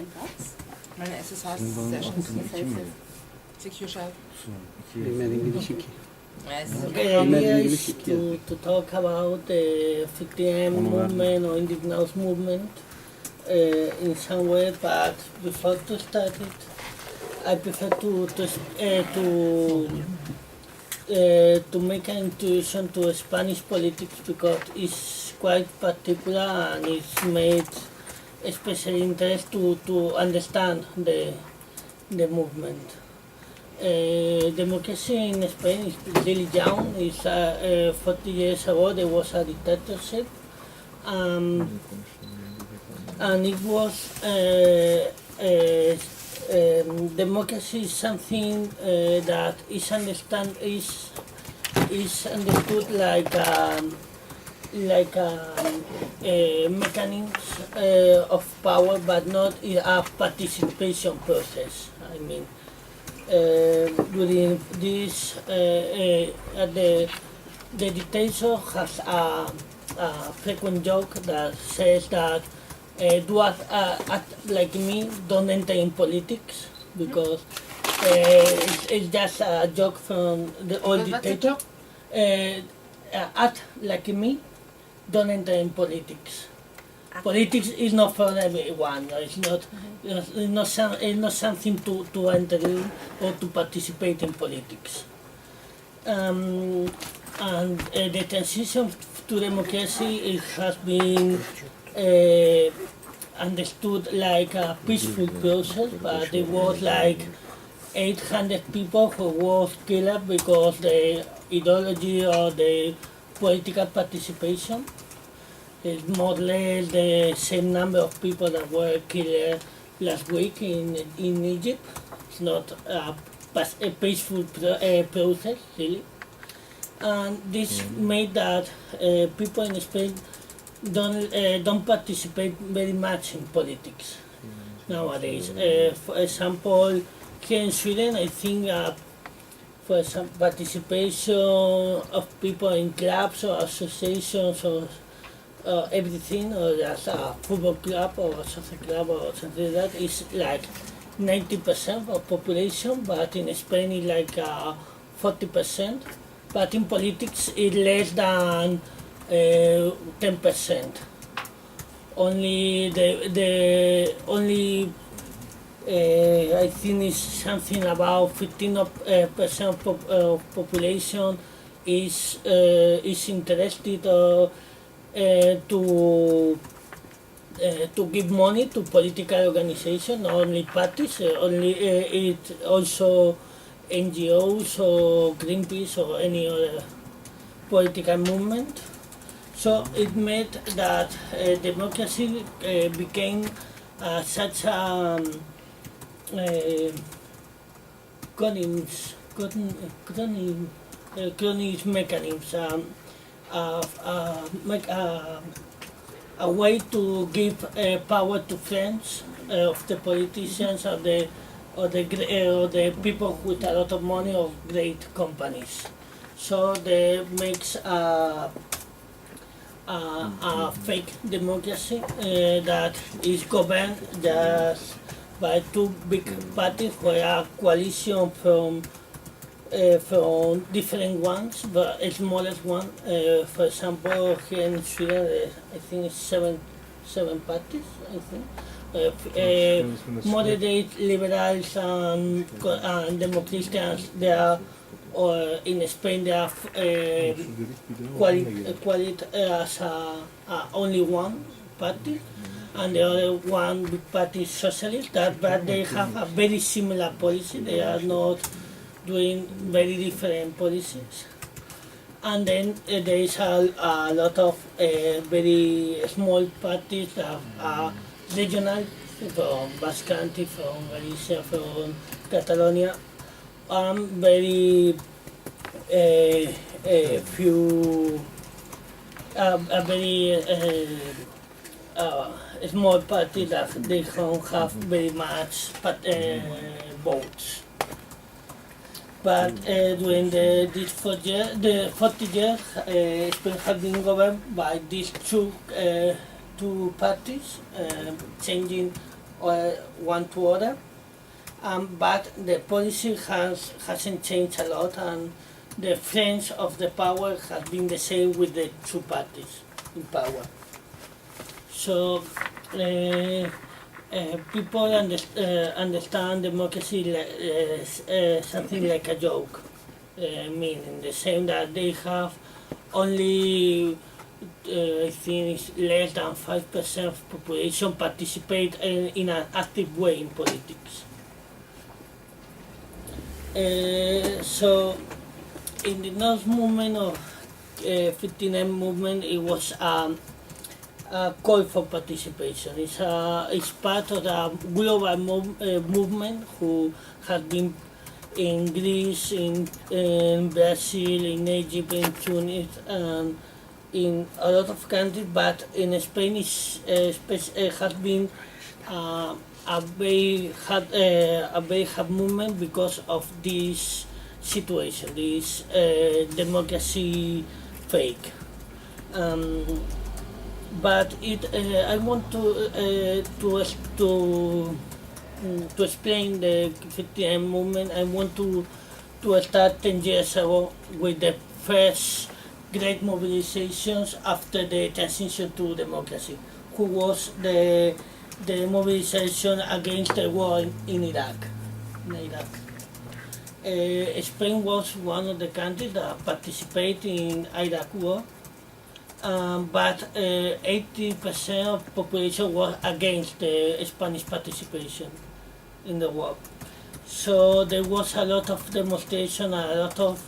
deinen Platz? Meine SSH ist sehr schön, das gefällt mir. Take your shot. The idea is to talk about the 50M movement or indigenous movement in some way, but before to start it, I prefer to make an introduction to Spanish politics because it's quite particular and it's made especially interest to understand the movement. Democracy in Spain is really young. It's 40 years ago there was a dictatorship, and it was democracy is something that is understood like a mechanism of power, but not a participation process. I mean. During this, the dictator has a frequent joke that says that do act like me, don't enter in politics, because it's just a joke from the old dictator. Act like me, don't enter in politics. Politics is not for everyone. It's not something to enter in or to participate in politics. And the transition to democracy has been understood like a peaceful process, but there was like 800 people who was killed because the ideology or the political participation. It's more or less the same number of people that were killed last week in Egypt. It's not a peaceful process, really. And this made that people in Spain don't participate very much in politics nowadays. For example, here in Sweden, I think for some participation of people in clubs or associations or everything, or as a football club or a soccer club or something like that, is like 90% of population, but in Spain it's like 40%. But in politics it's less than 10%. Only I think it's something about 15% of population is interested to give money to political organizations, not only parties, it also NGOs or Greenpeace or any other political movement. So it made that democracy became such a chronic mechanism. A way to give power to friends of the politicians or the people with a lot of money or great companies. So they makes a fake democracy that is governed just by two big parties, where a coalition from different ones, but a smallest one. For example, here in Sweden, I think it's seven parties. I think moderate liberals and Democrats. They are, or in Spain, they are qualified as only one party, and the other one big party is socialist. But they have a very similar policy. They are not doing very different policies. And then there is a lot of very small parties that are regional, from Basque Country, from Galicia, from Catalonia, very few, a very small party that they don't have very much votes. But during these 40 years, Spain has been governed by these two parties, changing one to other. But the policy hasn't changed a lot, and the friends of the power have been the same with the two parties in power. So people understand democracy something like a joke, meaning the same that they have only I think it's less than 5% of population participate in an active way in politics. So in the North movement of 59 movement, it was a call for participation. It's part of the global movement who has been in Greece, in Brazil, in Egypt, in Tunis, and in a lot of countries, but in Spain it has been a very hard movement because of this situation, this democracy fake. But I want to explain the 50M movement. I want to start 10 years ago with the first great mobilizations after the transition to democracy, who was the mobilization against the war in Iraq. Spain was one of the countries that participated in Iraq war, but 80% of population was against the Spanish participation in the war. So there was a lot of demonstration, a lot of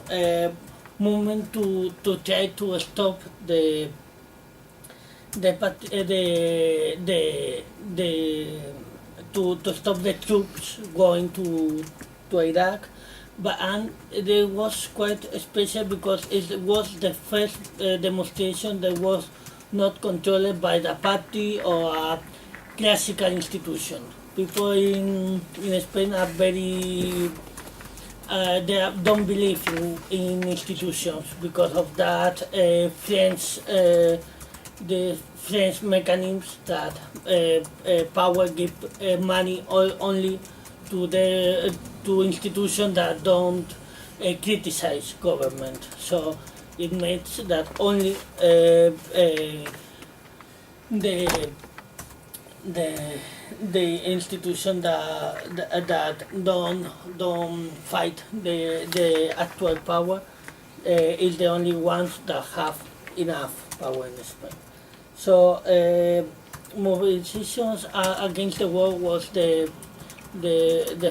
movement to try to stop to stop the troops going to Iraq. And it was quite special because it was the first demonstration that was not controlled by the party or a classical institution. People in Spain are very they don't believe in institutions because of that the French mechanisms that power give money only to institutions that don't criticize government. So it makes that only the institution that don't fight the actual power is the only ones that have enough power in Spain. So mobilizations against the war was the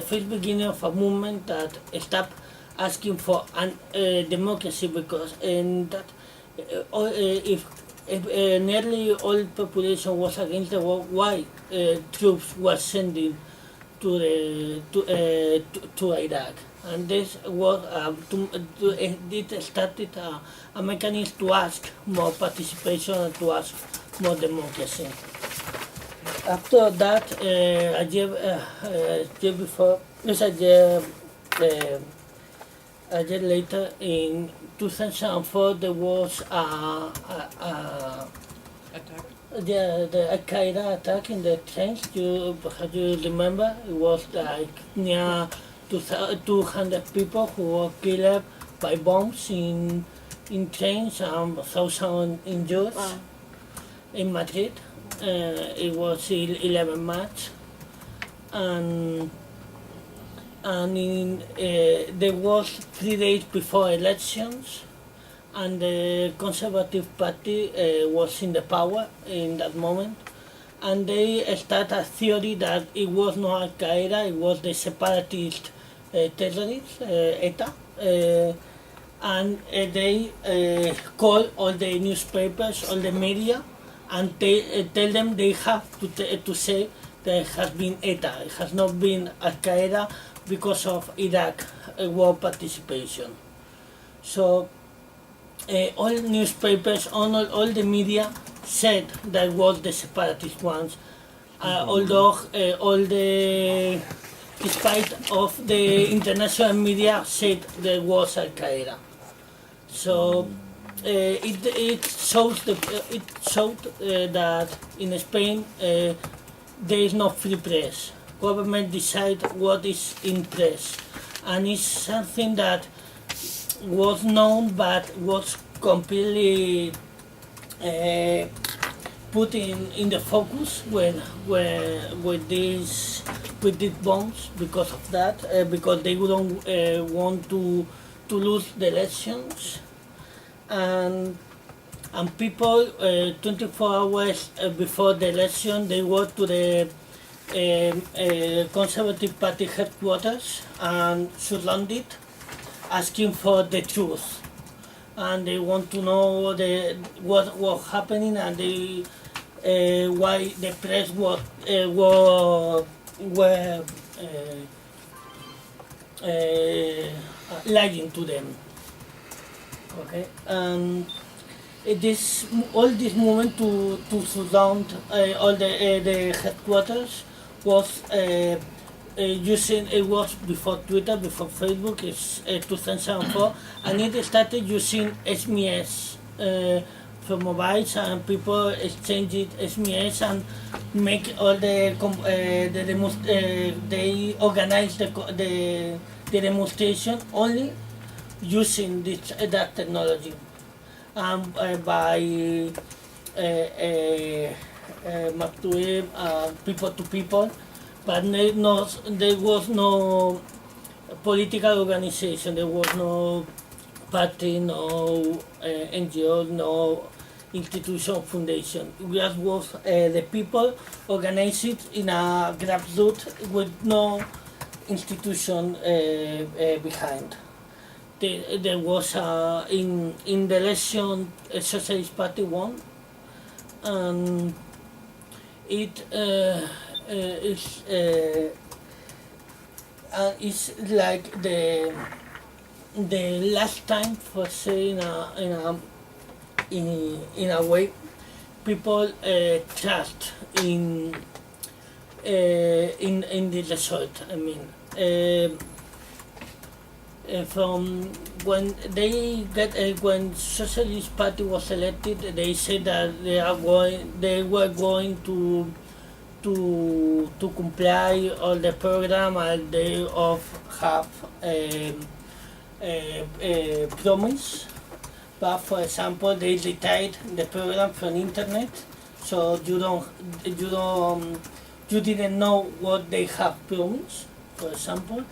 first beginning of a movement that stopped asking for democracy, because if nearly all population was against the war, why troops were sending to Iraq? And this was it started a mechanism to ask more participation and to ask more democracy. After that, a year before, a year later, in 2004, there was Attack. the Al-Qaeda attack in the trains. You remember? It was like near 200 people who were killed by bombs in trains and 1,000 injured in Madrid. It was 11 March, and there was 3 days before elections, and the Conservative Party was in the power in that moment, and they started a theory that it was not Al-Qaeda, it was the separatist terrorists, ETA, and they call all the newspapers, all the media, and tell them they have to say that it has been ETA, it has not been Al-Qaeda because of Iraq war participation. So all newspapers, all the media said that was the separatist ones, although despite of the international media said there was Al-Qaeda. So it showed that in Spain there is no free press. Government decide what is in press, and it's something that was known but was completely put in the focus with these bombs because of that, because they wouldn't want to lose the elections, and people 24 hours before the election they go to the Conservative Party headquarters and surrounded, asking for the truth, and they want to know what was happening, and they why the press were lying to them. Okay, and all this movement to surround all the headquarters was using, it was before Twitter, before Facebook, it's 2004, and it started using SMS for mobiles, and people exchanged SMS and make all they organized the demonstration only using that technology, by map to web, people to people, but there was no political organization, there was no party, no NGO, no institution, foundation. It just was the people organized in a grassroots with no institution behind. There was in the election a Socialist Party won, and it's like the last time, for say, in a way, people trust in the result. I mean, from when when Socialist Party was elected, they said that they were going to comply all the program, and they have promise. But for example, they retired the program from internet, so you didn't know what they have promised, for example,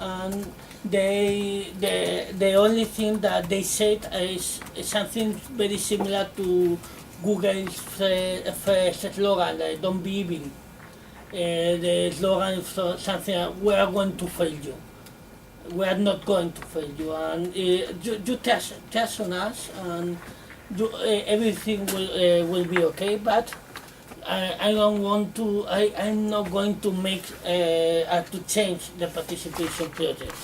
and the only thing that they said is something very similar to Google's first slogan, like "Don't be evil." The slogan is something like, "We are going to fail you. We are not going to fail you, and you trust on us, and everything will be okay." But I don't want to. I'm not going to make to change the participation project.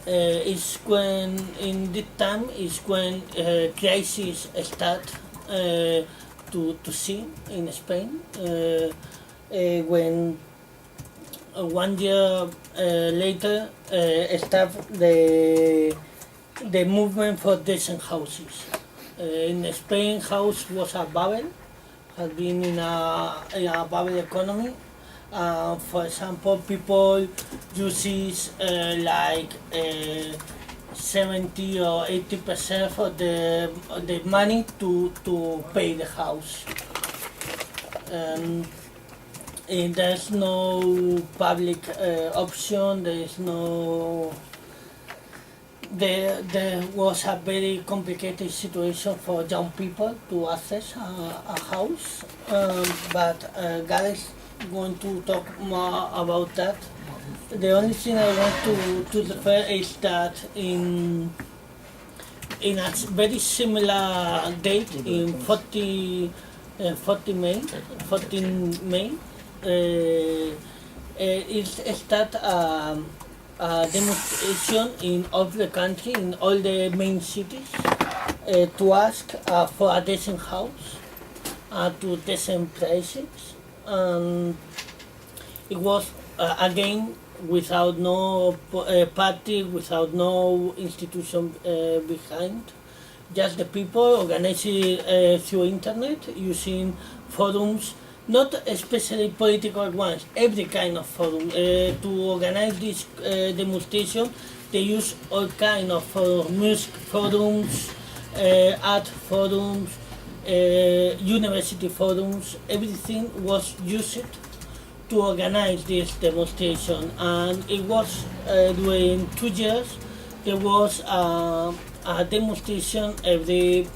It's when in this time is when crisis start to see in Spain, when 1 year later start the movement for decent houses. In Spain, house was a bubble, had been in a bubble economy. For example, people uses like 70 or 80% of the money to pay the house. And there's no public option. There was a very complicated situation for young people to access a house, but Gareth going to talk more about that. The only thing I want to refer is that in a very similar date, in 14 May, it started a demonstration in all the country, in all the main cities, to ask for a decent house, to decent prices. It was again without no party, without no institution behind, just the people organizing through internet, using forums, not especially political ones, every kind of forum. To organize this demonstration, they use all kind of forums, music forums, art forums, university forums, everything was used to organize this demonstration. And it was during 2 years, there was a demonstration every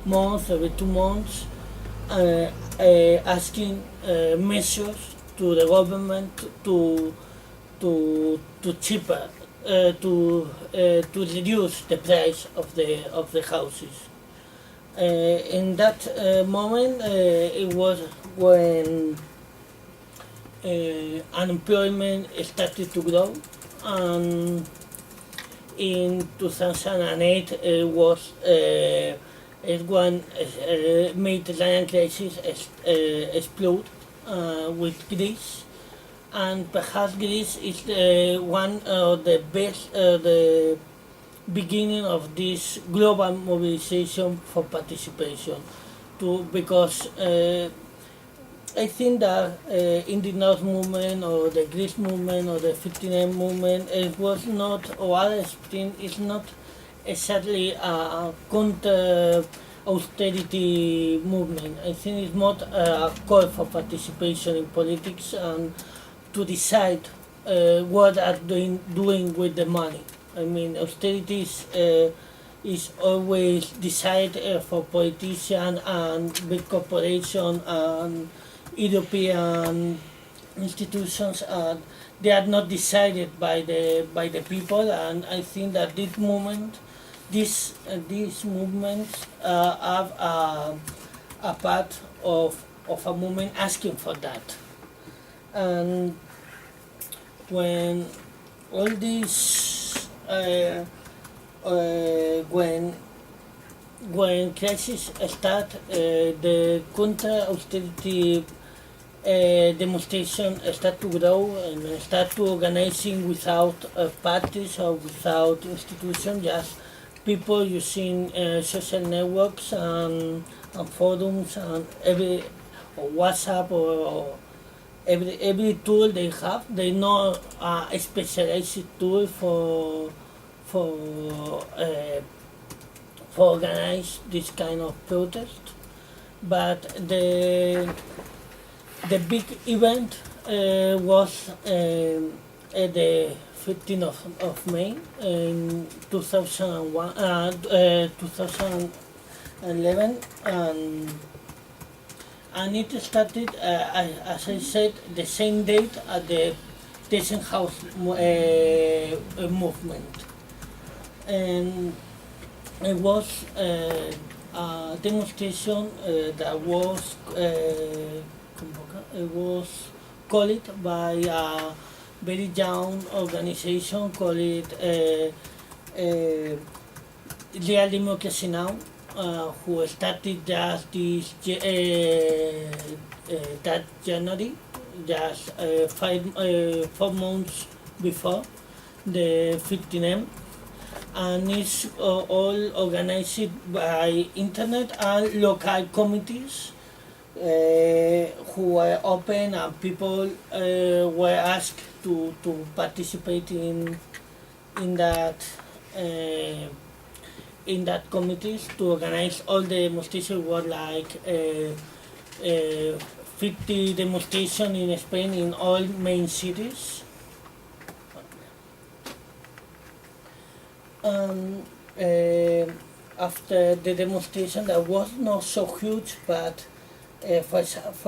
month, every 2 months, asking measures to the government to cheaper to reduce the price of the houses. In that moment, it was when unemployment started to grow, and in 2008 it was when Mediterranean crisis explode with Greece, and perhaps Greece is one of the best, the beginning of this global mobilization for participation. Because I think that in the North movement or the Greece movement or the 59 movement, it was not, or other Spring is not exactly a counter austerity movement. I think it's more a call for participation in politics and to decide what are doing with the money. I mean, austerity is always decided for politicians and big corporations and European institutions. They are not decided by the people, and I think that this movement, these movements have a part of a movement asking for that. And when all this, when crisis start, the counter-austerity demonstration start to grow and start to organizing without parties or without institutions, just people using social networks and forums and or WhatsApp or every tool they have. They know a specialized tool for organize this kind of protest. But the big event was at the 15th of May in 2011, and it started, as I said, the same date at the Decent House movement. And it was a demonstration that was called by a very young organization called Real Democracy Now, who started just that January, just 4 months before the 15M, and it's all organized by internet and local committees who were open, and people were asked to participate in that committees to organize all the demonstrations. Were like 50 demonstrations in Spain in all main cities. After the demonstration, that was not so huge, but for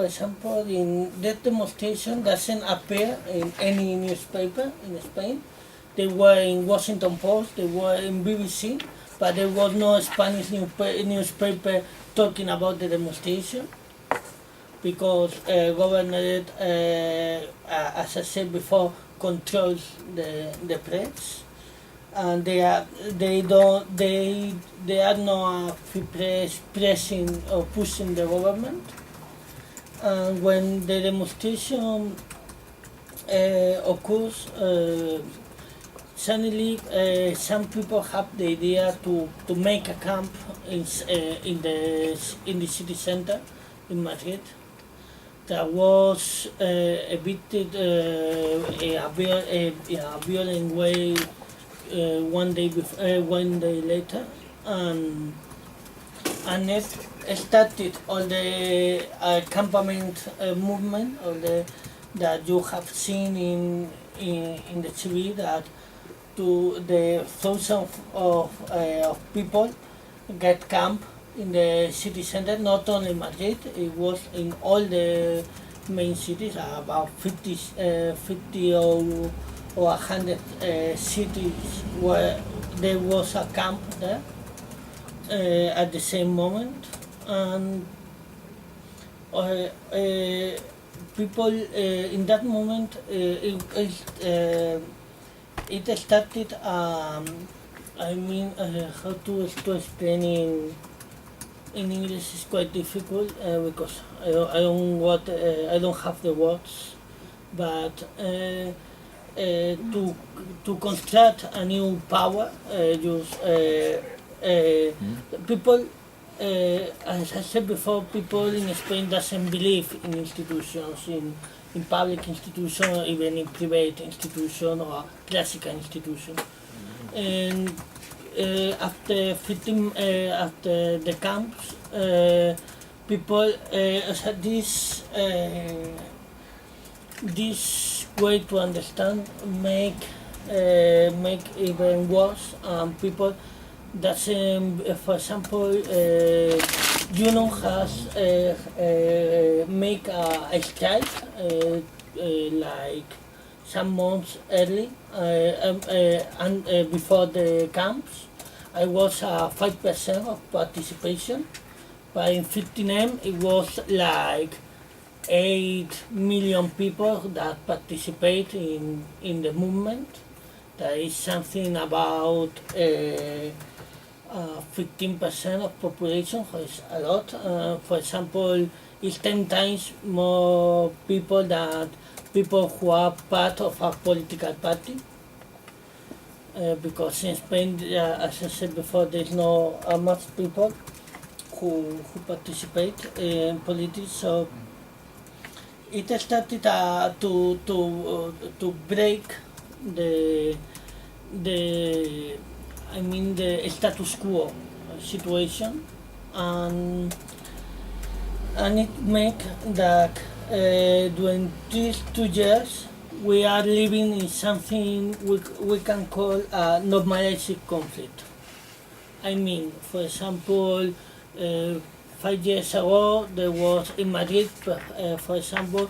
example, in that demonstration doesn't appear in any newspaper in Spain. They were in Washington Post, they were in BBC, but there was no Spanish newspaper talking about the demonstration, because government, as I said before, controls the press, and they are not free press pressing or pushing the government. And when the demonstration occurs, suddenly some people have the idea to make a camp in the city center in Madrid. That was evicted in a violent way one day later, and it started all the campament movement, that you have seen in the TV, that to the thousands of people get camp in the city center, not only Madrid, it was in all the main cities, about 50 or 100 cities where there was a camp there at the same moment. And people in that moment, it started, how to explain in English is quite difficult because I don't have the words, but to construct a new power, people, as I said before, people in Spain doesn't believe in institutions, in public institutions, or even in private institutions or classical institutions. And after the camps, people this way to understand make even worse. People doesn't, for example, has make a strike like some months early and before the camps. I was 5% of participation, but in 15M it was like 8 million people that participate in the movement. That is something about 15% of population, which is a lot. For example, it's 10 times more people than people who are part of a political party. Because in Spain, as I said before, there's no much people who participate in politics. So it started to break the status quo situation, and it make that during these 2 years we are living in something we can call a normalized conflict. For example, 5 years ago there was in Madrid, for example,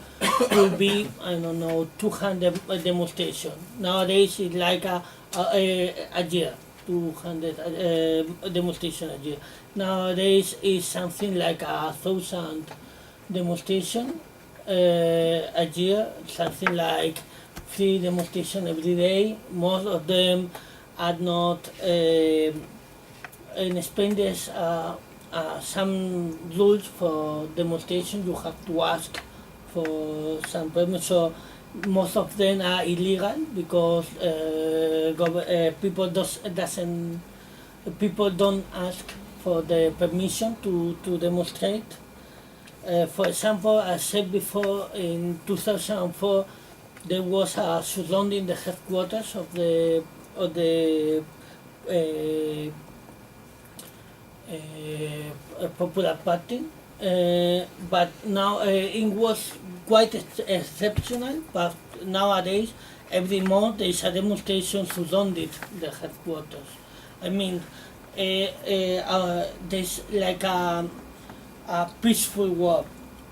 will be 200 demonstrations. Nowadays it's like a year, 200 demonstrations a year. Nowadays it's something like 1,000 demonstrations a year, something like 3 demonstrations every day. Most of them are not. In Spain, there's some rules for demonstration. You have to ask for some permits. So most of them are illegal because people don't ask for the permission to demonstrate. For example, as I said before, in 2004 there was a surrounding the headquarters of the Popular Party, but now it was quite exceptional. But nowadays, every month there is a demonstration surrounding the headquarters. There's like a peaceful war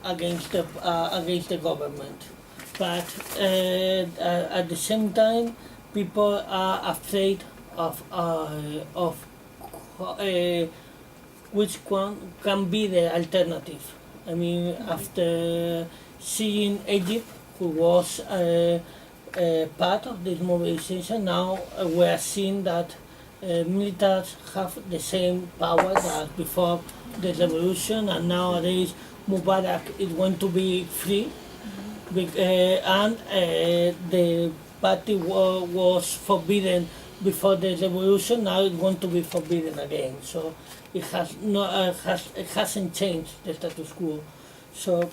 against the government, but at the same time, people are afraid of which one can be the alternative. After seeing Egypt, who was part of this mobilization, now we are seeing that militaries have the same power as before the revolution, and nowadays Mubarak is going to be free, and the party was forbidden before the revolution. Now it's going to be forbidden again. So it hasn't changed the status quo. So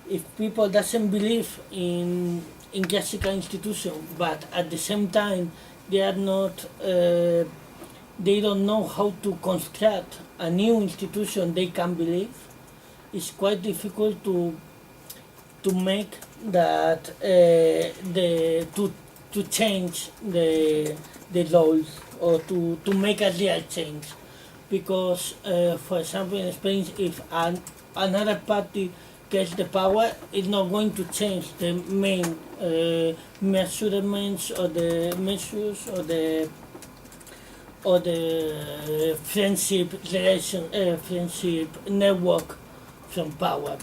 if people doesn't believe in classical institution, but at the same time they are not, they don't know how to construct a new institution they can believe, it's quite difficult to make that to change the laws or to make a real change, because for example in Spain, if another party gets the power, it's not going to change the main measurements or the measures or the friendship relation, friendship network from power.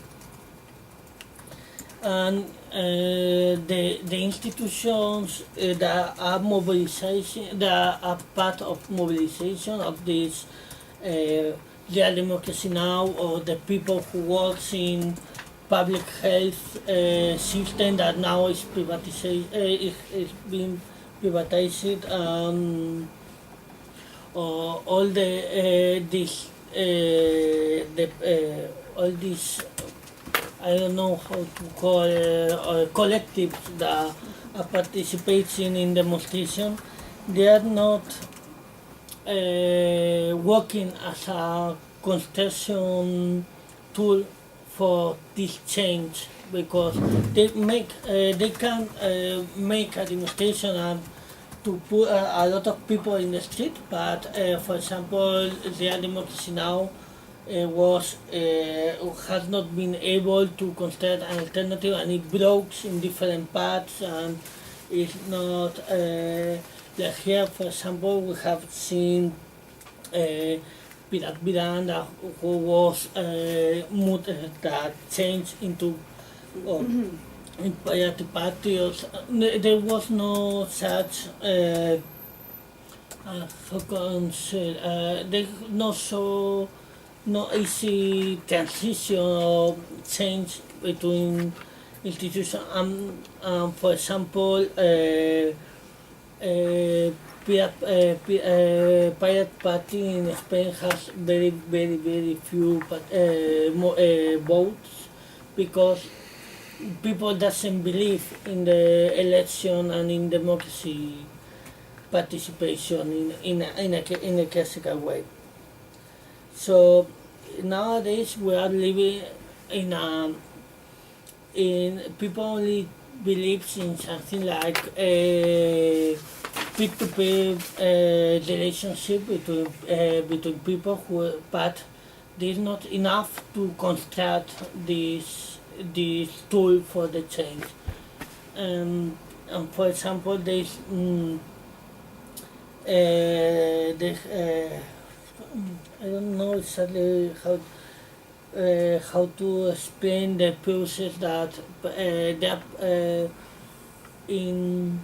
And the institutions that are mobilization, that are part of mobilization of this real democracy now, or the people who works in public health system that now is privatized, is being privatized, or all all these I don't know how to call collectives that are participating in demonstration. They are not working as a construction tool for this change, because they can make a demonstration and to put a lot of people in the street, but for example, Real Democracy Now has not been able to construct an alternative, and it breaks in different parts, and it's not like here, for example, we have seen Pirat Miranda, who was that changed into party. There was no such how can say, there no easy transition or change between institutions. For example, Pirate Party in Spain has very few votes, because people doesn't believe in the election and in democracy participation in a classical way. So nowadays we are living in people only believes in something like a peer-to-peer relationship between people but there's not enough to construct this tool for the change. And for example, there's I don't know exactly how to explain the process that in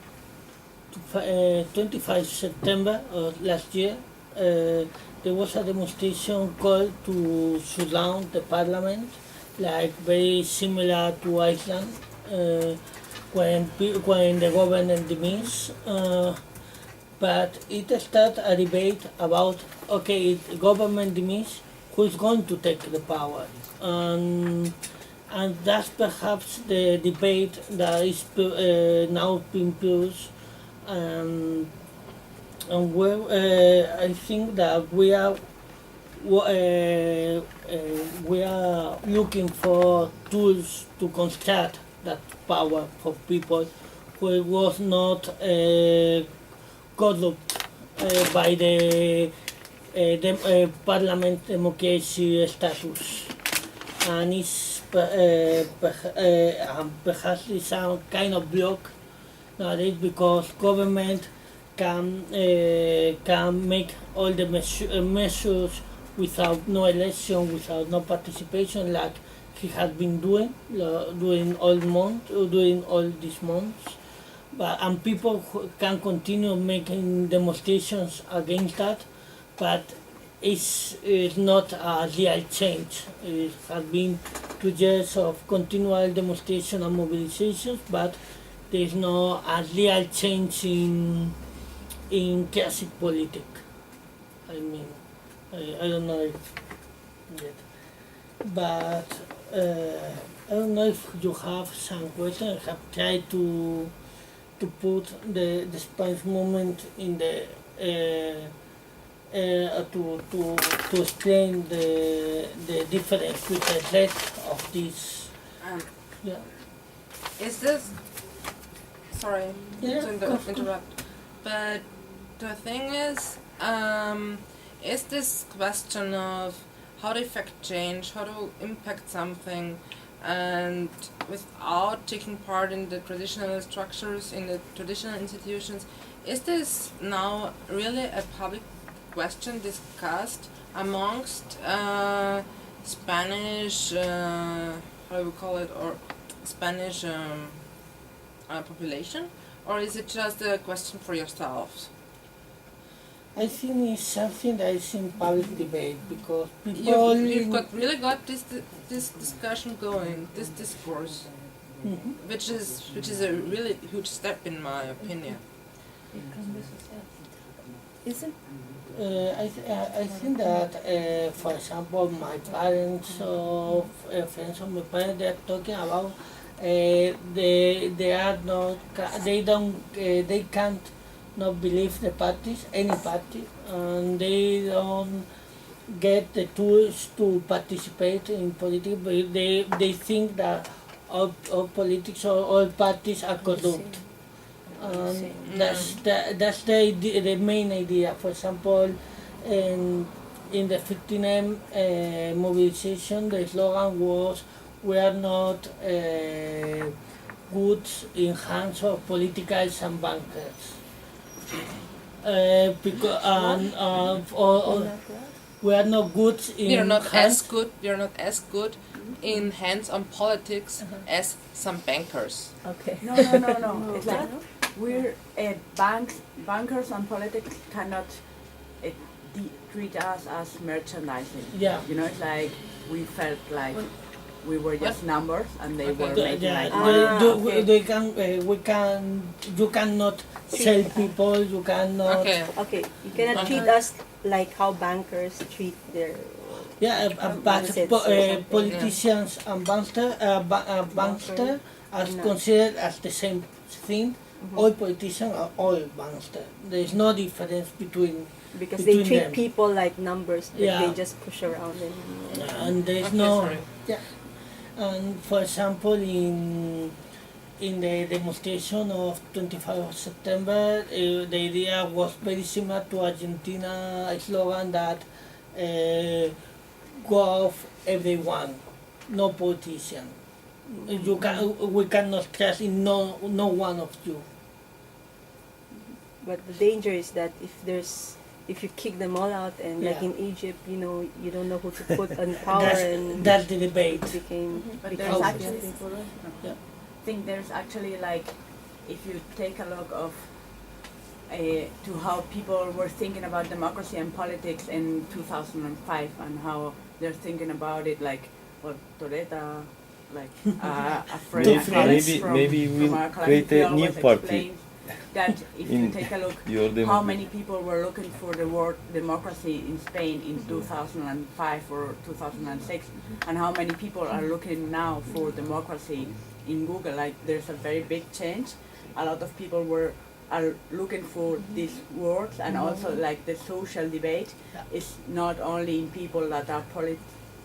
25 September of last year, there was a demonstration called to surround the parliament, like very similar to Iceland, when the government demise. But it started a debate about, okay, if government demise, who is going to take the power? And that's perhaps the debate that is now being posed. And where I think that we are looking for tools to construct that power for people who was not corrupt by the parliament democracy status, and it's perhaps it's some kind of block nowadays, because government can make all the measures without no election, without no participation, like he has been doing during all these months. And people can continue making demonstrations against that, but it's not a real change. It has been 2 years of continual demonstration and mobilizations, but there's no a real change in classic politics. I mean, I don't know if yet, but I don't know if you have some questions. I have tried to put the Spanish movement in the to explain the difference with the rest of this. Yeah. Is this, sorry Yeah, to go for it. interrupt, but the thing is this question of how to effect change, how to impact something, and without taking part in the traditional structures, in the traditional institutions, is this now really a public question discussed amongst Spanish, how do we call it, or Spanish population, or is it just a question for yourselves? I think it's something that is in public debate because people. You've really got this discussion going, this discourse, Mhm. which is a really huge step in my opinion. Is it? I think that, for example, my parents or friends of my parents, they are talking about they are not they don't they can't not believe the parties, any party, and they don't get the tools to participate in politics. But they think that all politics or all parties are corrupt. That's the main idea. For example, in the 59 mobilization, the slogan was, "We are not goods in hands of politicals and bankers." We are not goods in We are not hands. as good. We are not as good in hands on politics as some bankers. Okay. No. It's like we're bankers and politics cannot treat us as merchandising. Yeah. You know, it's like we felt like we were just numbers and they were The- making yeah, like you cannot sell people, you cannot. Okay. Okay, you cannot treat us like how bankers treat their. Yeah, but Assets or something. politicians and bankster are No. considered as the same thing. All politicians are all bankster. There is no difference between Because they between treat them. people like numbers that Yeah. they just push around And there is Okay, no. sorry. Yeah. And for example, in the demonstration of 25 of September, the idea was very similar to Argentina slogan that go off everyone, no politician. We cannot trust in no one of you. But the danger is that if you kick them all out and like Yeah. in Egypt, you don't know who to put on power and That's the debate. it became. But became there's How- actually, Yeah. I think there's actually like, if you take a look of to how people were thinking about democracy and politics in 2005 and how they're thinking about it, like, well, Toreta, like a friend of ours from we'll our create collective a new always party explained that if you in take a look your how democracy. many people were looking for the word democracy in Spain in 2005 or 2006 and how many people are looking now for democracy in Google, like there's a very big change. A lot of people are looking for these words, and also like the social debate is not only in people that are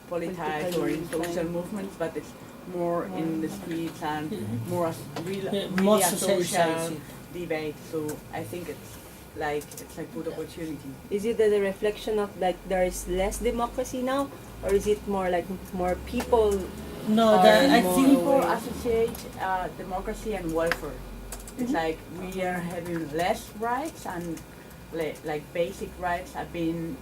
politicized or in social movements, but it's more in the streets and more as really More a social socializing. debate. So I think it's a good opportunity. Is it the reflection of like there is less democracy now, or is it more like more people? No, Or I more think People aware? associate democracy and welfare. It's like we are having less rights and like basic rights have been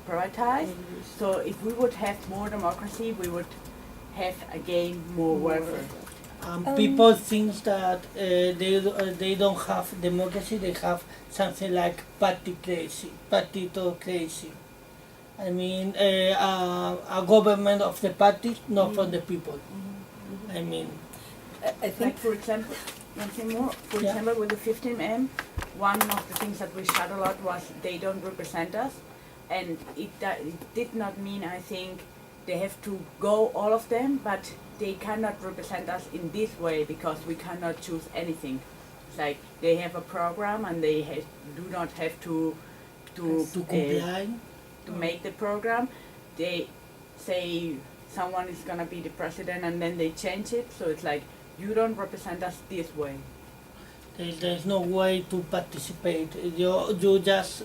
prioritized. So if we would have more democracy, we would have again more welfare. people think that they don't have democracy, they have something like partitocracy. I mean, a government of the party, not for the people. I mean, I think Like for example, one thing more. For Yeah. example, with the 15M, one of the things that we shot a lot was they don't represent us, and it did not mean, I think, they have to go all of them, but they cannot represent us in this way because we cannot choose anything. It's like they have a program and they do not have to comply. to make the program. They say someone is gonna be the president and then they change it. So it's like you don't represent us this way. There's no way to participate. You just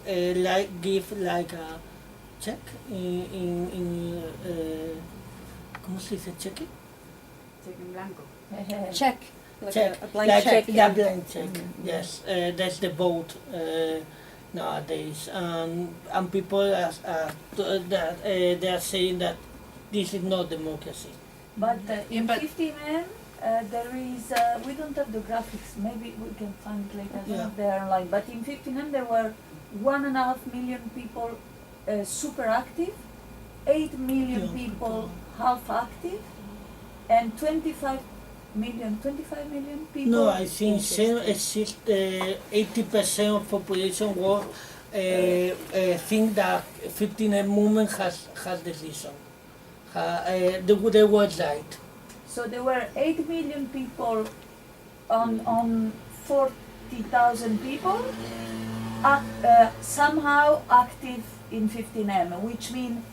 give like a check in ¿cómo se dice cheque? Check in blanco. Check. Like Check. a blank Like check. Yeah, blank check. Yes, that's the vote nowadays. And people that they are saying that this is not democracy. But in but- 15M, there is, we don't have the graphics, maybe we can find it later, I don't know if they are online. But in 15M, there were 1.5 million people super active, 8 million Yeah. people half active, and 25 million people. No, I think 80% of population was think that 15M movement has decision. They were right. So there were 8 million people on 40,000 people somehow active in 15M, which means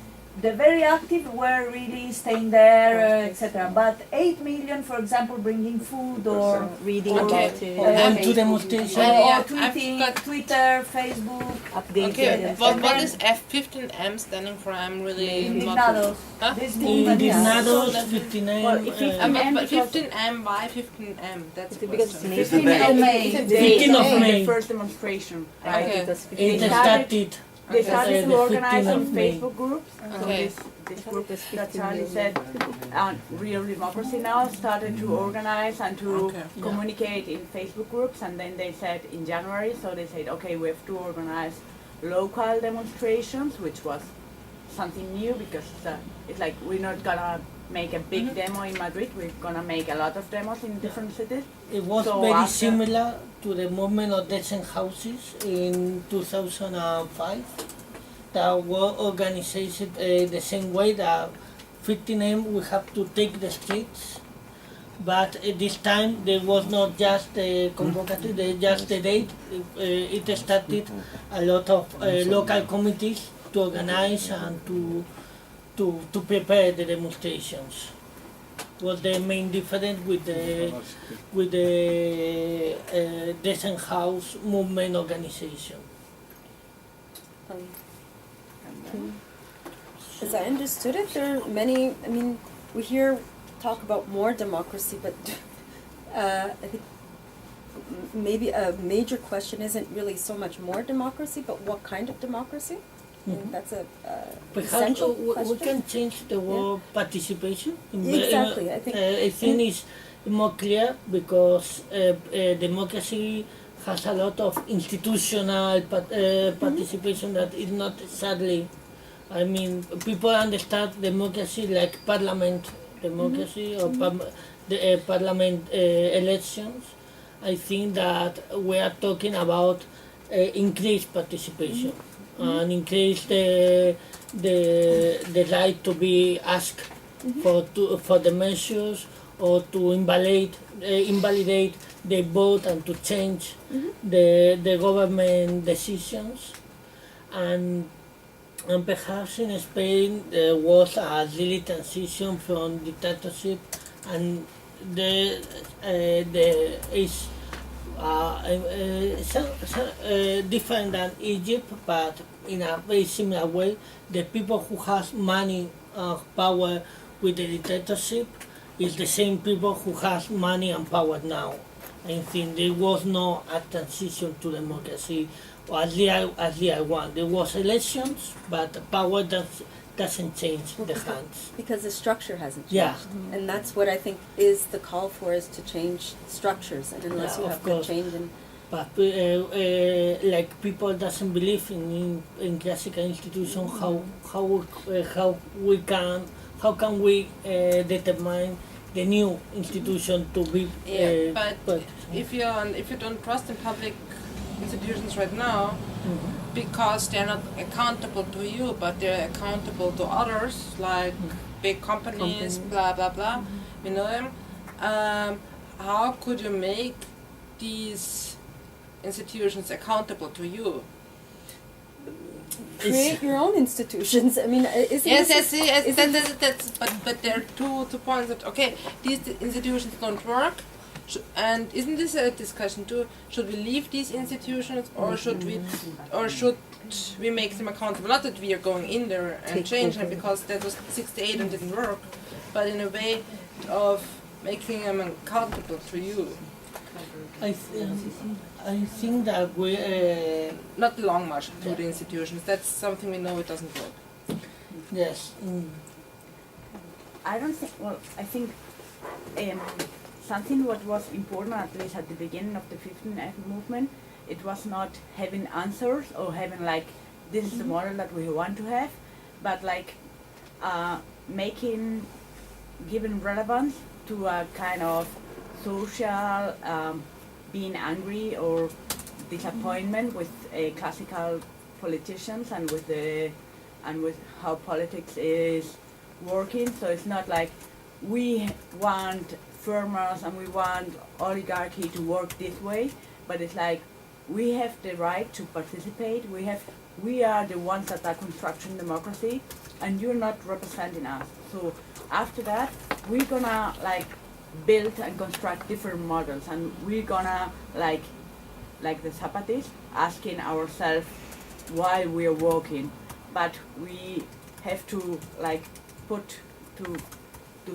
the very active were really staying there, etc. But 8 million, for example, bringing food or Reading Okay. about it. And to Facebook. demonstration. Yeah, I've tweeting, got- Twitter, Facebook. Updated. Okay, and what stuff. is F15M standing for? I'm really not. Indignados. Huh? This movement is Indignados, so 15M. Well, if it- But because- 15M, why 15M? That's the Because question. it's 15 of May. It's the 15 of day May. the first demonstration, right? Okay. Because It They started. They Okay. started The to organize 15 on of May. Facebook groups. So Okay. this group that Charlie said, Real Democracy Now, started to organize and to Okay. communicate in Facebook groups. And then they said in January, so they said, okay, we have to organize local demonstrations, which was something new because it's like we're not gonna make a big demo in Madrid. We're gonna make a lot of demos in different cities. It was So very after- similar to the movement of decent houses in 2005 that were organized the same way that 15M we have to take the streets, but this time there was not just convocatory, just the date. It started a lot of local committees to organize and to prepare the demonstrations. Was the main difference with the decent house movement organization. As I understood it, there are many, I mean, we hear talk about more democracy, but I think maybe a major question isn't really so much more democracy, but what kind of democracy? I think that's a Perhaps essential we question. can change the word participation. Exactly, I think- I think it's more clear because democracy has a lot of institutional participation that is not sadly. I mean, people understand democracy like parliament democracy or the parliament elections. I think that we are talking about increased participation and increase the right to be asked for the measures or to invalidate the vote and to change the government decisions. And perhaps in Spain there was a really transition from dictatorship, and there is different than Egypt, but in a very similar way. The people who has money, power with the dictatorship is the same people who has money and power now. I think there was no a transition to democracy, or at least I want. There was elections, but the power doesn't change the hands. Because the structure hasn't changed. Yeah. And that's what I think is the call for, is to change structures. And unless Yeah, you of have the course. change in But like people doesn't believe in classical institutions. How can we determine the new institution to be. But if you don't trust in public institutions right now, because they're not accountable to you, but they're accountable to others, like big companies, blah blah blah. You know them. How could you make these institutions accountable to you? Create your own institutions. I mean, isn't Yes, this that's but there are two points that okay, these institutions don't work, and isn't this a discussion too? Should we leave these institutions, or should we make them accountable? Not that we are going in there and change them, because that was 68 and didn't work, but in a way of making them accountable to you. I think that we. Not the long march through the institutions. That's something we know it doesn't work. Yes. I don't think, well, I think something what was important, at least at the beginning of the 15F movement, it was not having answers or having like, this is the model that we want to have, but like giving relevance to a kind of social being angry or disappointment with classical politicians and with how politics is working. So it's not like we want farmers and we want oligarchy to work this way, but it's like we have the right to participate. We are the ones that are constructing democracy, and you're not representing us. So after that, we're gonna like build and construct different models, and we're gonna like the Zapatistas asking ourselves why we are working, but we have to like to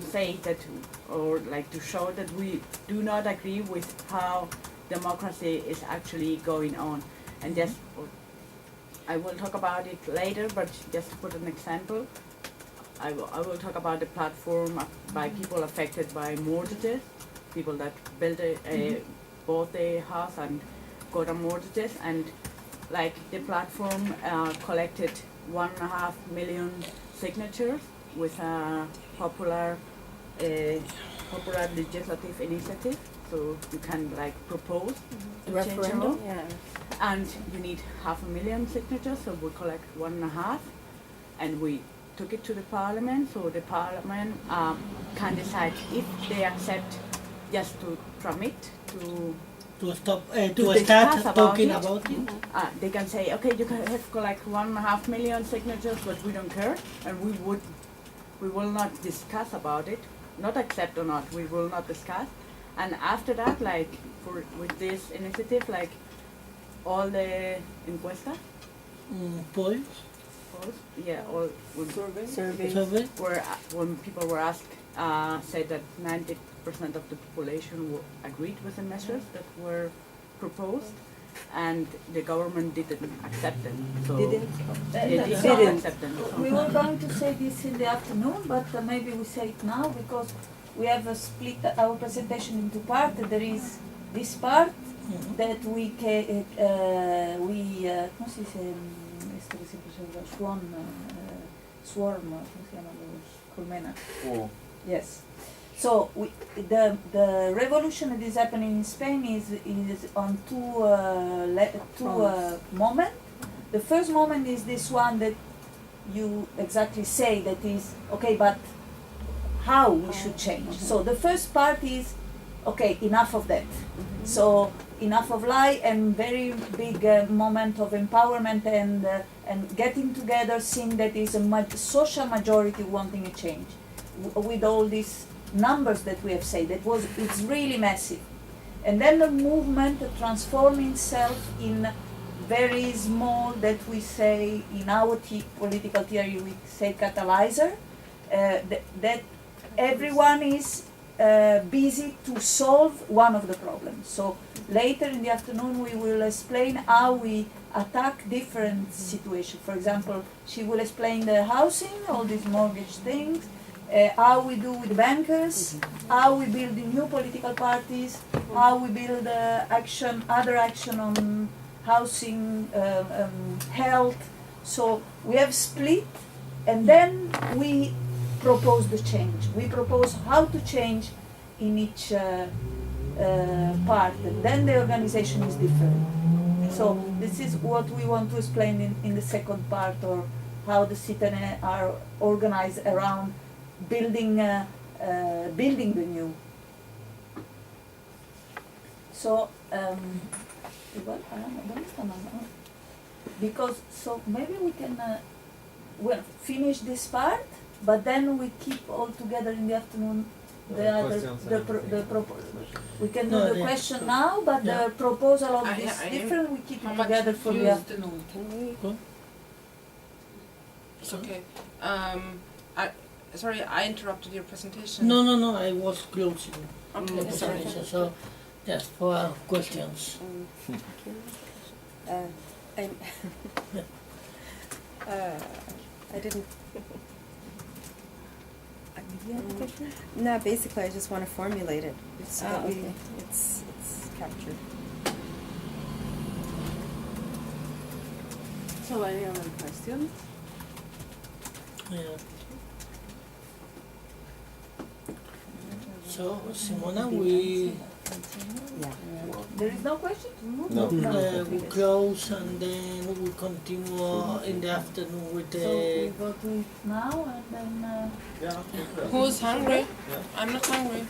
say that, or like to show that we do not agree with how democracy is actually going on. And just, I will talk about it later, but just to put an example, I will talk about the platform by people affected by mortgages, people that bought a house and got a mortgages, and like the platform collected 1.5 million signatures with a popular legislative initiative. So you can like propose to change the law. referendum? Yeah. And you need 500,000 signatures, so we collect 1.5, and we took it to the parliament, so the parliament can decide if they accept just to transmit To stop. to To discuss start about talking it. about it. They can say, okay, you can have collect 1.5 million signatures, but we don't care, and we will not discuss about it, not accept or not, we will not discuss. And after that, like with this initiative, like all the encuestas, Polls. yeah, all Survey. were when people were asked, said that 90% of the population agreed with the measures that were proposed, and the government didn't accept them. So Didn't? they did not Didn't. accept them. We were going to say this in the afternoon, but maybe we say it now because we have split our presentation into parts. There is this part that we come si dice swarm, come si chiama colmena? Yes. So the revolution that is happening in Spain is on two moments. The first moment is this one that you exactly say, that is okay, but how we should change. So the first part is okay, enough of that. So enough of lie, and very big moment of empowerment and getting together, seeing that is a social majority wanting a change. With all these numbers that we have said, it's really massive. And then the movement transforming itself in very small, that we say in our political theory, we say catalyzer, that everyone is busy to solve one of the problems. So later in the afternoon we will explain how we attack different situations. For example, she will explain the housing, all these mortgage things, how we do with bankers, how we build new political parties, how we build other action on housing, health. So we have split, and then we propose the change. We propose how to change in each part. Then the organization is different. So this is what we want to explain in the second part, or how the citizens are organized around building building the new. So igual, ¿dónde está mamá? Because so maybe we can well finish this part, but then we keep all together in the afternoon the other we can do No, the the- question now, but Yeah. the proposal of I- this I- different we keep how it much together for the used- afternoon. Can we? It's okay. Sorry, I interrupted your presentation. No, I was closing Okay, the sorry. presentation, so just for questions. I, I didn't. You have a question? No, basically, I just want to formulate it so that we Okay. it's captured. So any other questions? Yeah. So, Simona, we There is no question? we close and then we continue in the afternoon with So we the. go to it now and then Who's hungry? I'm not hungry.